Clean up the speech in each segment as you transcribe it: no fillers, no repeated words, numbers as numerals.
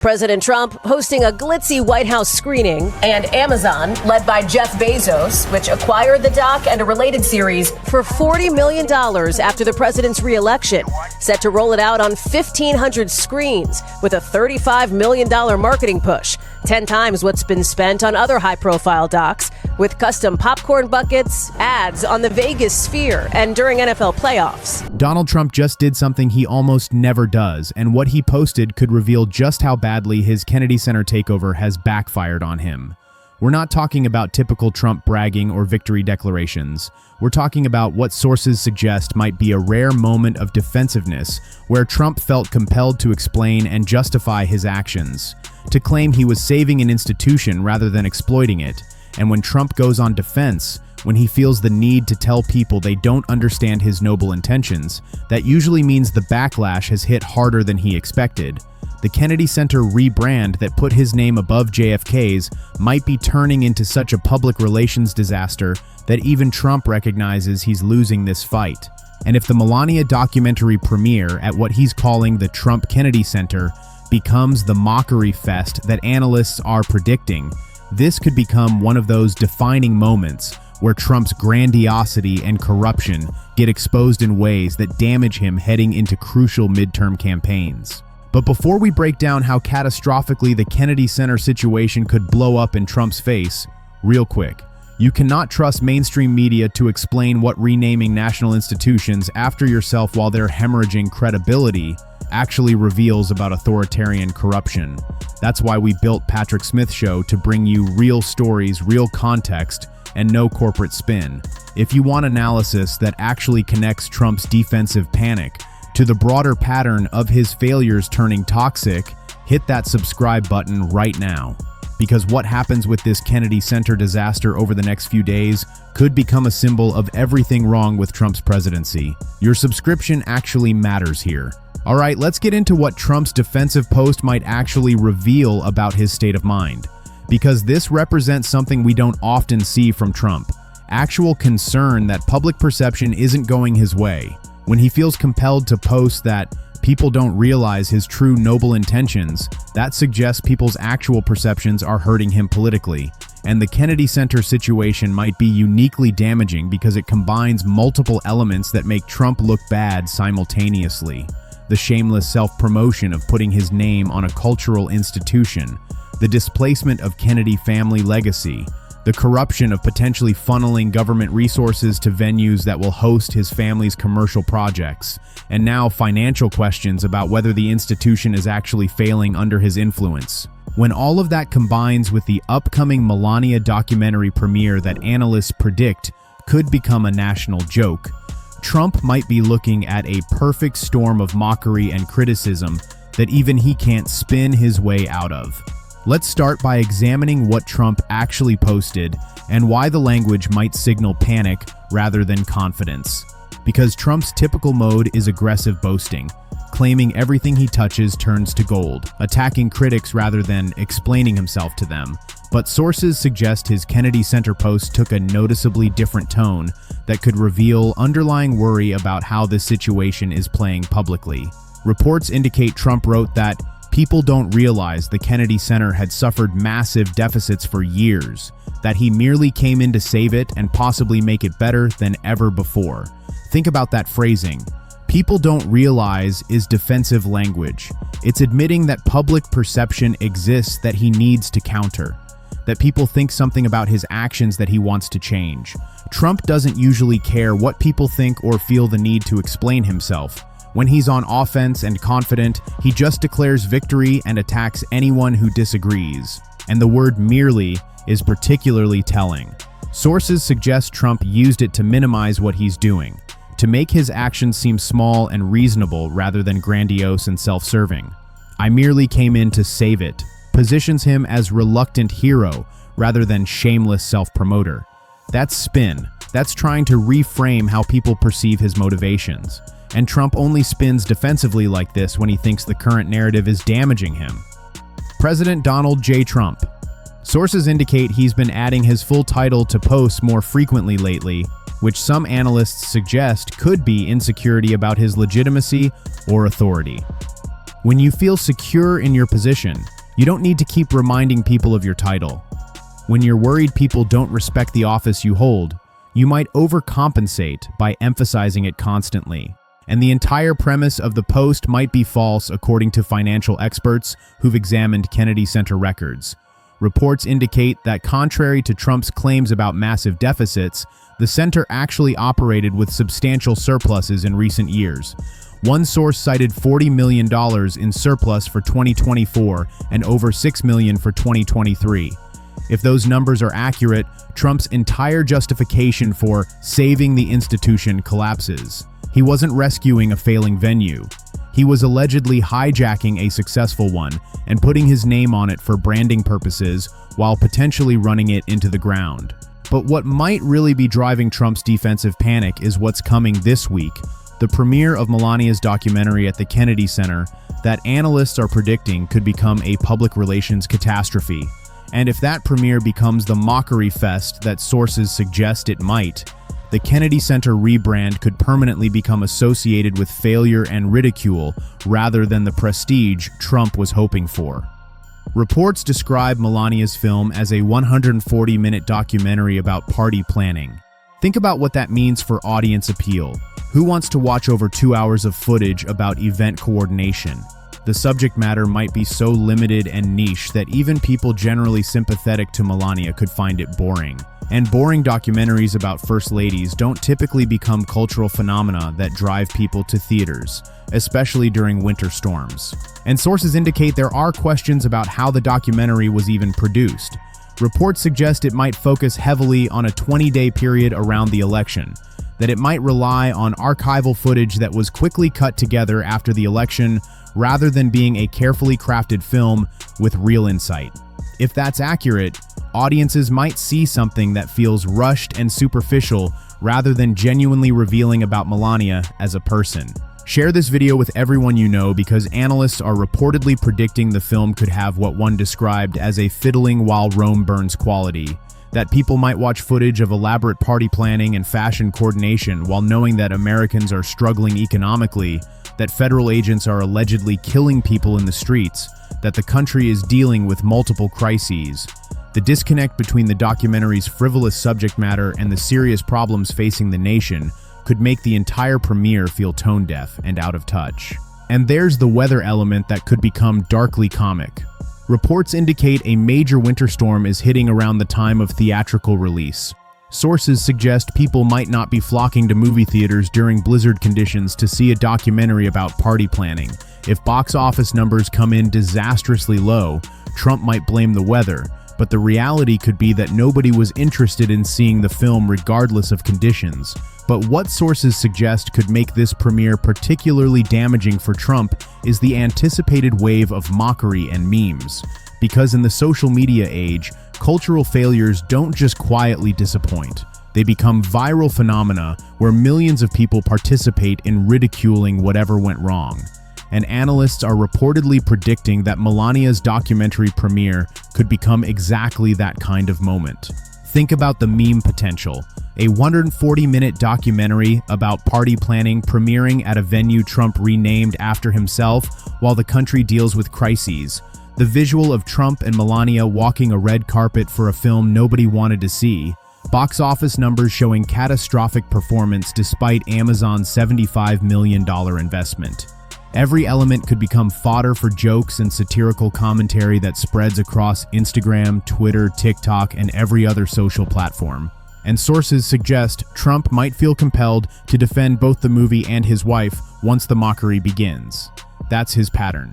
President Trump hosting a glitzy White House screening, and Amazon, led by Jeff Bezos, which acquired the doc and a related series for $40 million after the president's re-election, set to roll it out on 1,500 screens with a $35 million marketing push, 10 times what's been spent on other high-profile docs, with custom popcorn buckets, ads on the Vegas Sphere, and during NFL playoffs. Donald Trump just did something he almost never does, and what he posted could reveal just how badly his Kennedy Center takeover has backfired on him. We're not talking about typical Trump bragging or victory declarations. We're talking about what sources suggest might be a rare moment of defensiveness where Trump felt compelled to explain and justify his actions, to claim he was saving an institution rather than exploiting it. And when Trump goes on defense, when he feels the need to tell people they don't understand his noble intentions, that usually means the backlash has hit harder than he expected. The Kennedy Center rebrand that put his name above JFK's might be turning into such a public relations disaster that even Trump recognizes he's losing this fight. And if the Melania documentary premiere at what he's calling the Trump Kennedy Center becomes the mockery fest that analysts are predicting, this could become one of those defining moments where Trump's grandiosity and corruption get exposed in ways that damage him heading into crucial midterm campaigns. But before we break down how catastrophically the Kennedy Center situation could blow up in Trump's face, real quick, you cannot trust mainstream media to explain what renaming national institutions after yourself while they're hemorrhaging credibility actually reveals about authoritarian corruption. That's why we built Patrick Smith's show to bring you real stories, real context, and no corporate spin. If you want analysis that actually connects Trump's defensive panic to the broader pattern of his failures turning toxic, hit that subscribe button right now. Because what happens with this Kennedy Center disaster over the next few days could become a symbol of everything wrong with Trump's presidency. Your subscription actually matters here. All right, let's get into what Trump's defensive post might actually reveal about his state of mind. Because this represents something we don't often see from Trump. Actual concern that public perception isn't going his way. When he feels compelled to post that people don't realize his true noble intentions, that suggests people's actual perceptions are hurting him politically. And the Kennedy Center situation might be uniquely damaging because it combines multiple elements that make Trump look bad simultaneously. The shameless self-promotion of putting his name on a cultural institution, the displacement of Kennedy family legacy, the corruption of potentially funneling government resources to venues that will host his family's commercial projects, and now financial questions about whether the institution is actually failing under his influence. When all of that combines with the upcoming Melania documentary premiere that analysts predict could become a national joke, Trump might be looking at a perfect storm of mockery and criticism that even he can't spin his way out of. Let's start by examining what Trump actually posted and why the language might signal panic rather than confidence. Because Trump's typical mode is aggressive boasting, claiming everything he touches turns to gold, attacking critics rather than explaining himself to them. But sources suggest his Kennedy Center post took a noticeably different tone that could reveal underlying worry about how this situation is playing publicly. Reports indicate Trump wrote that people don't realize the Kennedy Center had suffered massive deficits for years, that he merely came in to save it and possibly make it better than ever before. Think about that phrasing. People don't realize is defensive language. It's admitting that public perception exists that he needs to counter, that people think something about his actions that he wants to change. Trump doesn't usually care what people think or feel the need to explain himself. When he's on offense and confident, he just declares victory and attacks anyone who disagrees. And the word merely is particularly telling. Sources suggest Trump used it to minimize what he's doing, to make his actions seem small and reasonable rather than grandiose and self-serving. I merely came in to save it positions him as reluctant hero rather than shameless self-promoter. That's spin. That's trying to reframe how people perceive his motivations. And Trump only spins defensively like this when he thinks the current narrative is damaging him. President Donald J. Trump. Sources indicate he's been adding his full title to posts more frequently lately, which some analysts suggest could be insecurity about his legitimacy or authority. When you feel secure in your position, you don't need to keep reminding people of your title. When you're worried people don't respect the office you hold, you might overcompensate by emphasizing it constantly. And the entire premise of the post might be false according to financial experts who've examined Kennedy Center records. Reports indicate that contrary to Trump's claims about massive deficits, the center actually operated with substantial surpluses in recent years. One source cited $40 million in surplus for 2024 and over $6 million for 2023. If those numbers are accurate, Trump's entire justification for saving the institution collapses. He wasn't rescuing a failing venue. He was allegedly hijacking a successful one and putting his name on it for branding purposes while potentially running it into the ground. But what might really be driving Trump's defensive panic is what's coming this week, the premiere of Melania's documentary at the Kennedy Center that analysts are predicting could become a public relations catastrophe. And if that premiere becomes the mockery fest that sources suggest it might, the Kennedy Center rebrand could permanently become associated with failure and ridicule rather than the prestige Trump was hoping for. Reports describe Melania's film as a 140-minute documentary about party planning. Think about what that means for audience appeal. Who wants to watch over 2 hours of footage about event coordination? The subject matter might be so limited and niche that even people generally sympathetic to Melania could find it boring. And boring documentaries about first ladies don't typically become cultural phenomena that drive people to theaters, especially during winter storms. And sources indicate there are questions about how the documentary was even produced. Reports suggest it might focus heavily on a 20-day period around the election, that it might rely on archival footage that was quickly cut together after the election rather than being a carefully crafted film with real insight. If that's accurate, audiences might see something that feels rushed and superficial rather than genuinely revealing about Melania as a person. Share this video with everyone you know because analysts are reportedly predicting the film could have what one described as a fiddling while Rome burns quality, that people might watch footage of elaborate party planning and fashion coordination while knowing that Americans are struggling economically, that federal agents are allegedly killing people in the streets, that the country is dealing with multiple crises. The disconnect between the documentary's frivolous subject matter and the serious problems facing the nation could make the entire premiere feel tone-deaf and out of touch. And there's the weather element that could become darkly comic. Reports indicate a major winter storm is hitting around the time of theatrical release. Sources suggest people might not be flocking to movie theaters during blizzard conditions to see a documentary about party planning. If box office numbers come in disastrously low, Trump might blame the weather, but the reality could be that nobody was interested in seeing the film regardless of conditions. But what sources suggest could make this premiere particularly damaging for Trump is the anticipated wave of mockery and memes. Because in the social media age, cultural failures don't just quietly disappoint. They become viral phenomena where millions of people participate in ridiculing whatever went wrong. And analysts are reportedly predicting that Melania's documentary premiere could become exactly that kind of moment. Think about the meme potential. A 140-minute documentary about party planning premiering at a venue Trump renamed after himself while the country deals with crises. The visual of Trump and Melania walking a red carpet for a film nobody wanted to see. Box office numbers showing catastrophic performance despite Amazon's $75 million investment. Every element could become fodder for jokes and satirical commentary that spreads across Instagram, Twitter, TikTok, and every other social platform. And sources suggest Trump might feel compelled to defend both the movie and his wife once the mockery begins. That's his pattern.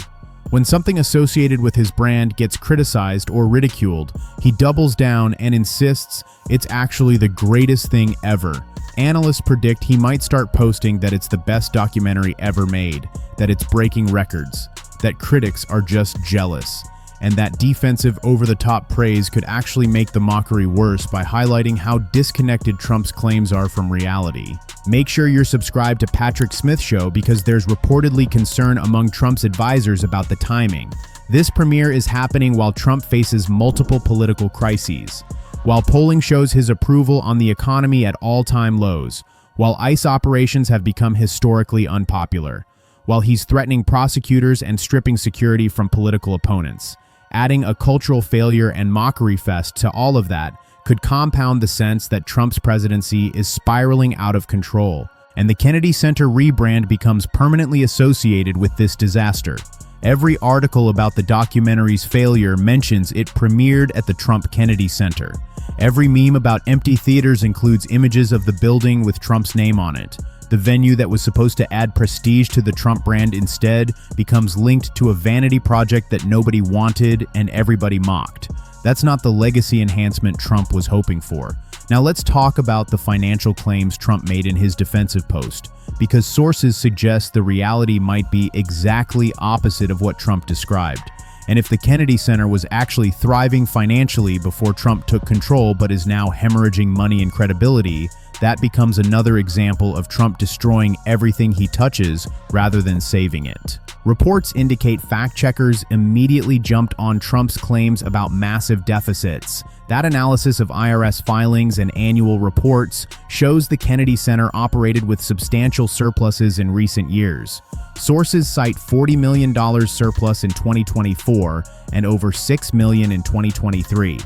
When something associated with his brand gets criticized or ridiculed, he doubles down and insists it's actually the greatest thing ever. Analysts predict he might start posting that it's the best documentary ever made, that it's breaking records, that critics are just jealous, and that defensive over-the-top praise could actually make the mockery worse by highlighting how disconnected Trump's claims are from reality. Make sure you're subscribed to Patrick Smith's show because there's reportedly concern among Trump's advisors about the timing. This premiere is happening while Trump faces multiple political crises, while polling shows his approval on the economy at all-time lows, while ICE operations have become historically unpopular, while he's threatening prosecutors and stripping security from political opponents. Adding a cultural failure and mockery fest to all of that could compound the sense that Trump's presidency is spiraling out of control, and the Kennedy Center rebrand becomes permanently associated with this disaster. Every article about the documentary's failure mentions it premiered at the Trump Kennedy Center. Every meme about empty theaters includes images of the building with Trump's name on it. The venue that was supposed to add prestige to the Trump brand instead becomes linked to a vanity project that nobody wanted and everybody mocked. That's not the legacy enhancement Trump was hoping for. Now let's talk about the financial claims Trump made in his defensive post, because sources suggest the reality might be exactly opposite of what Trump described. And if the Kennedy Center was actually thriving financially before Trump took control but is now hemorrhaging money and credibility, that becomes another example of Trump destroying everything he touches rather than saving it. Reports indicate fact-checkers immediately jumped on Trump's claims about massive deficits. That analysis of IRS filings and annual reports shows the Kennedy Center operated with substantial surpluses in recent years. Sources cite $40 million surplus in 2024 and over $6 million in 2023.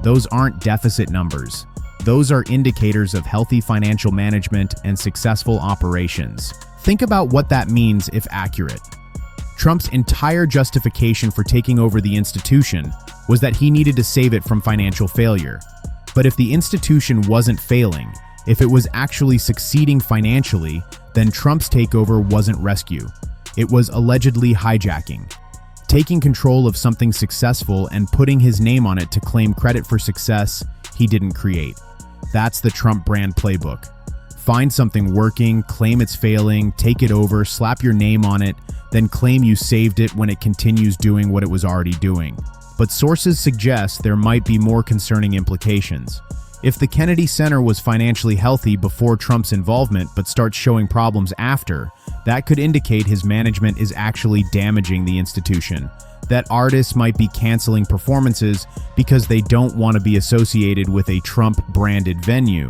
Those aren't deficit numbers. Those are indicators of healthy financial management and successful operations. Think about what that means if accurate. Trump's entire justification for taking over the institution was that he needed to save it from financial failure. But if the institution wasn't failing, if it was actually succeeding financially, then Trump's takeover wasn't rescue. It was allegedly hijacking. Taking control of something successful and putting his name on it to claim credit for success he didn't create. That's the Trump brand playbook. Find something working, claim it's failing, take it over, slap your name on it, then claim you saved it when it continues doing what it was already doing. But sources suggest there might be more concerning implications. If the Kennedy Center was financially healthy before Trump's involvement but starts showing problems after, that could indicate his management is actually damaging the institution. That artists might be canceling performances because they don't want to be associated with a Trump-branded venue.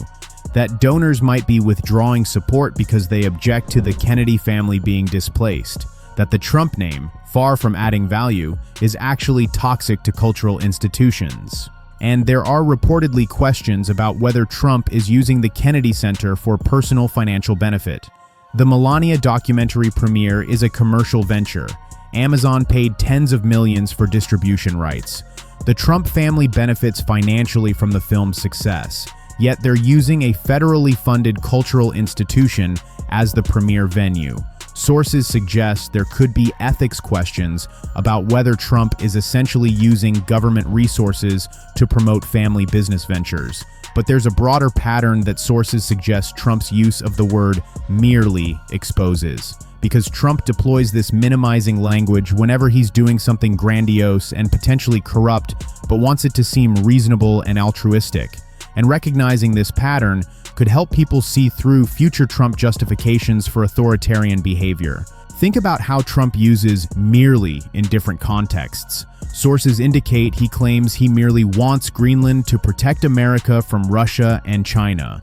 That donors might be withdrawing support because they object to the Kennedy family being displaced. That the Trump name, far from adding value, is actually toxic to cultural institutions. And there are reportedly questions about whether Trump is using the Kennedy Center for personal financial benefit. The Melania documentary premiere is a commercial venture. Amazon paid tens of millions for distribution rights. The Trump family benefits financially from the film's success, yet they're using a federally funded cultural institution as the premiere venue. Sources suggest there could be ethics questions about whether Trump is essentially using government resources to promote family business ventures. But there's a broader pattern that sources suggest Trump's use of the word merely exposes, because Trump deploys this minimizing language whenever he's doing something grandiose and potentially corrupt, but wants it to seem reasonable and altruistic. And recognizing this pattern could help people see through future Trump justifications for authoritarian behavior. Think about how Trump uses merely in different contexts. Sources indicate he claims he merely wants Greenland to protect America from Russia and China.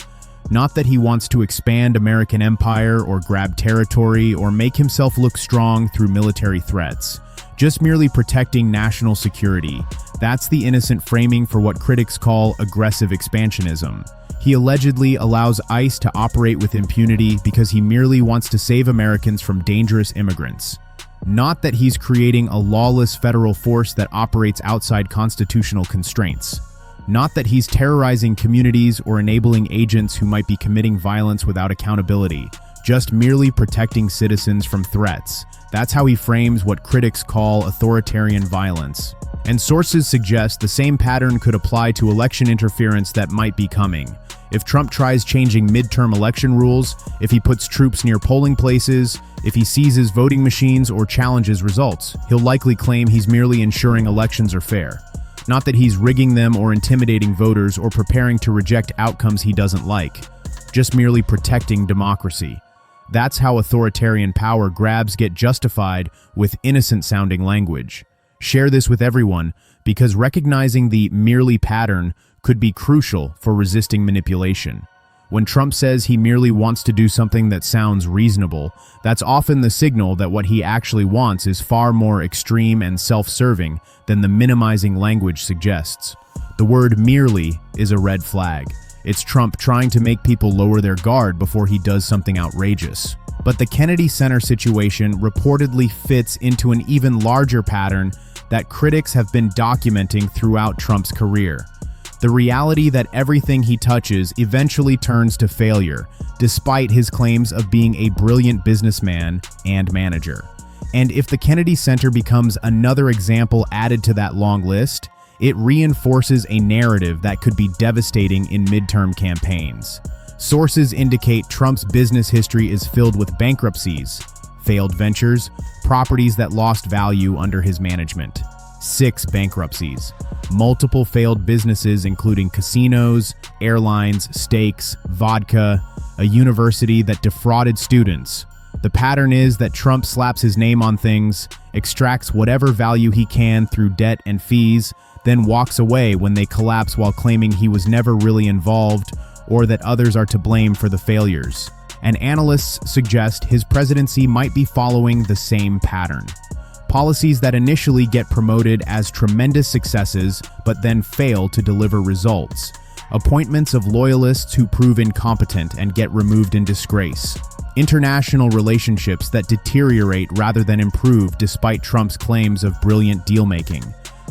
Not that he wants to expand American empire or grab territory or make himself look strong through military threats. Just merely protecting national security. That's the innocent framing for what critics call aggressive expansionism. He allegedly allows ICE to operate with impunity because he merely wants to save Americans from dangerous immigrants. Not that he's creating a lawless federal force that operates outside constitutional constraints. Not that he's terrorizing communities or enabling agents who might be committing violence without accountability. Just merely protecting citizens from threats. That's how he frames what critics call authoritarian violence. And sources suggest the same pattern could apply to election interference that might be coming. If Trump tries changing midterm election rules, if he puts troops near polling places, if he seizes voting machines or challenges results, he'll likely claim he's merely ensuring elections are fair. Not that he's rigging them or intimidating voters or preparing to reject outcomes he doesn't like. Just merely protecting democracy. That's how authoritarian power grabs get justified with innocent-sounding language. Share this with everyone, because recognizing the merely pattern could be crucial for resisting manipulation. When Trump says he merely wants to do something that sounds reasonable, that's often the signal that what he actually wants is far more extreme and self-serving than the minimizing language suggests. The word merely is a red flag. It's Trump trying to make people lower their guard before he does something outrageous. But the Kennedy Center situation reportedly fits into an even larger pattern that critics have been documenting throughout Trump's career. The reality that everything he touches eventually turns to failure, despite his claims of being a brilliant businessman and manager. And if the Kennedy Center becomes another example added to that long list, it reinforces a narrative that could be devastating in midterm campaigns. Sources indicate Trump's business history is filled with bankruptcies, failed ventures, properties that lost value under his management. 6 bankruptcies, multiple failed businesses including casinos, airlines, steaks, vodka, a university that defrauded students. The pattern is that Trump slaps his name on things, extracts whatever value he can through debt and fees, then walks away when they collapse while claiming he was never really involved or that others are to blame for the failures. And analysts suggest his presidency might be following the same pattern. Policies that initially get promoted as tremendous successes but then fail to deliver results. Appointments of loyalists who prove incompetent and get removed in disgrace. International relationships that deteriorate rather than improve despite Trump's claims of brilliant deal-making.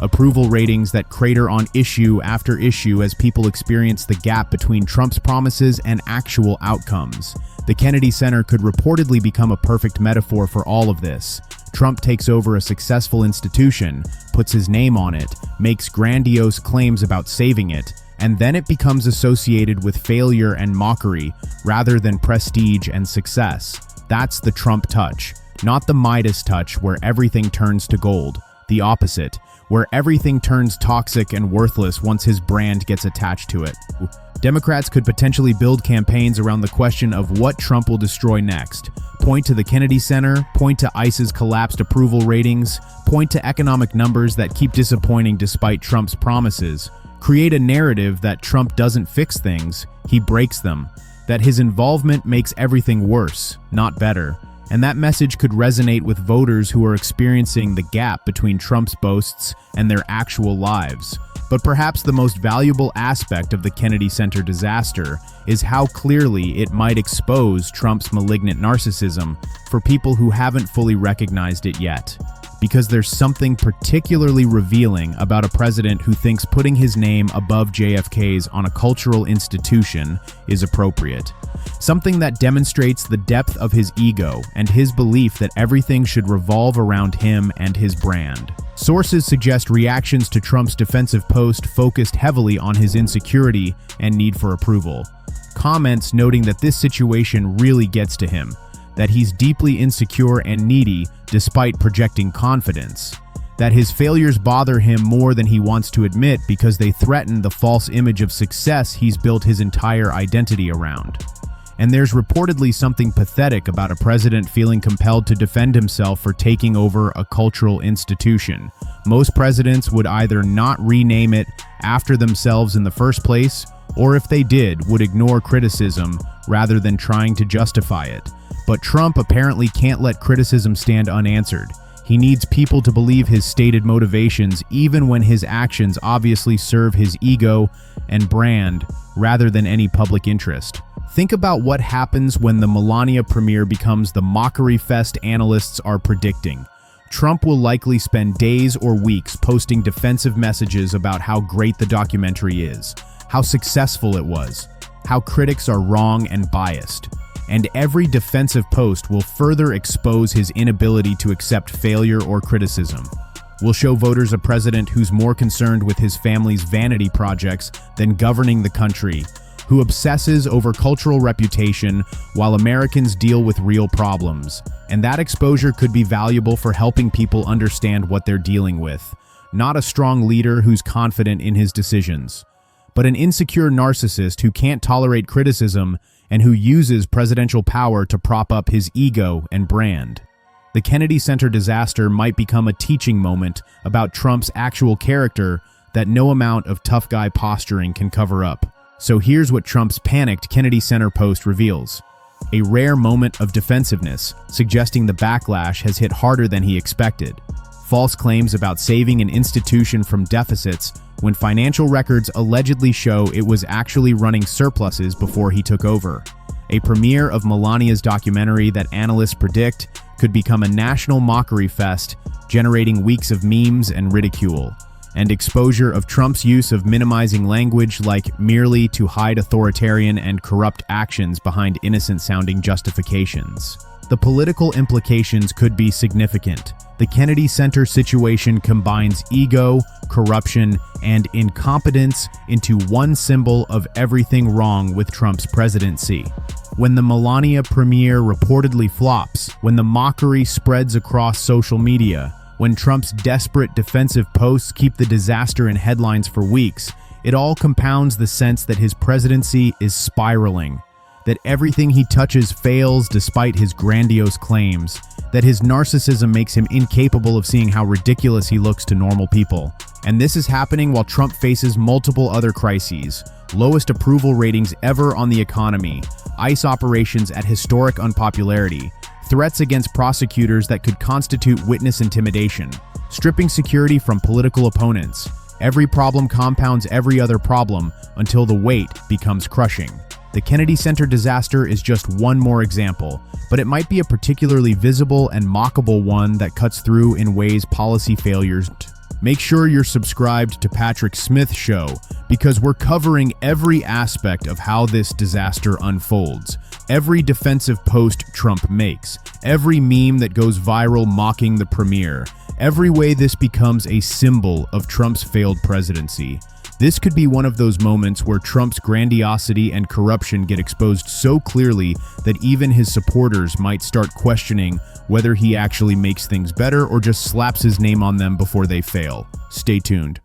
Approval ratings that crater on issue after issue as people experience the gap between Trump's promises and actual outcomes. The Kennedy Center could reportedly become a perfect metaphor for all of this. Trump takes over a successful institution, puts his name on it, makes grandiose claims about saving it, and then it becomes associated with failure and mockery rather than prestige and success. That's the Trump touch, not the Midas touch where everything turns to gold. The opposite, where everything turns toxic and worthless once his brand gets attached to it. Democrats could potentially build campaigns around the question of what Trump will destroy next. Point to the Kennedy Center, point to ICE's collapsed approval ratings, point to economic numbers that keep disappointing despite Trump's promises. Create a narrative that Trump doesn't fix things, he breaks them, that his involvement makes everything worse, not better. And that message could resonate with voters who are experiencing the gap between Trump's boasts and their actual lives. But perhaps the most valuable aspect of the Kennedy Center disaster is how clearly it might expose Trump's malignant narcissism for people who haven't fully recognized it yet. Because there's something particularly revealing about a president who thinks putting his name above JFK's on a cultural institution is appropriate. Something that demonstrates the depth of his ego and his belief that everything should revolve around him and his brand. Sources suggest reactions to Trump's defensive post focused heavily on his insecurity and need for approval. Comments noting that this situation really gets to him, that he's deeply insecure and needy despite projecting confidence, that his failures bother him more than he wants to admit because they threaten the false image of success he's built his entire identity around. And there's reportedly something pathetic about a president feeling compelled to defend himself for taking over a cultural institution. Most presidents would either not rename it after themselves in the first place, or if they did, would ignore criticism rather than trying to justify it. But Trump apparently can't let criticism stand unanswered. He needs people to believe his stated motivations even when his actions obviously serve his ego and brand rather than any public interest. Think about what happens when the Melania premiere becomes the mockery fest analysts are predicting. Trump will likely spend days or weeks posting defensive messages about how great the documentary is, how successful it was, how critics are wrong and biased. And every defensive post will further expose his inability to accept failure or criticism. Will show voters a president who's more concerned with his family's vanity projects than governing the country, who obsesses over cultural reputation while Americans deal with real problems. And that exposure could be valuable for helping people understand what they're dealing with. Not a strong leader who's confident in his decisions, but an insecure narcissist who can't tolerate criticism and who uses presidential power to prop up his ego and brand. The Kennedy Center disaster might become a teaching moment about Trump's actual character that no amount of tough guy posturing can cover up. So here's what Trump's panicked Kennedy Center post reveals. A rare moment of defensiveness, suggesting the backlash has hit harder than he expected. False claims about saving an institution from deficits when financial records allegedly show it was actually running surpluses before he took over. A premiere of Melania's documentary that analysts predict could become a national mockery fest, generating weeks of memes and ridicule. And exposure of Trump's use of minimizing language like merely to hide authoritarian and corrupt actions behind innocent-sounding justifications. The political implications could be significant. The Kennedy Center situation combines ego, corruption, and incompetence into one symbol of everything wrong with Trump's presidency. When the Melania premiere reportedly flops, when the mockery spreads across social media, when Trump's desperate defensive posts keep the disaster in headlines for weeks, it all compounds the sense that his presidency is spiraling, that everything he touches fails despite his grandiose claims, that his narcissism makes him incapable of seeing how ridiculous he looks to normal people. And this is happening while Trump faces multiple other crises: lowest approval ratings ever on the economy, ICE operations at historic unpopularity, threats against prosecutors that could constitute witness intimidation, stripping security from political opponents. Every problem compounds every other problem until the weight becomes crushing. The Kennedy Center disaster is just one more example, but it might be a particularly visible and mockable one that cuts through in ways policy failures don't. Make sure you're subscribed to Patrick Smith's show, because we're covering every aspect of how this disaster unfolds. Every defensive post Trump makes, every meme that goes viral mocking the premiere, every way this becomes a symbol of Trump's failed presidency. This could be one of those moments where Trump's grandiosity and corruption get exposed so clearly that even his supporters might start questioning whether he actually makes things better or just slaps his name on them before they fail. Stay tuned.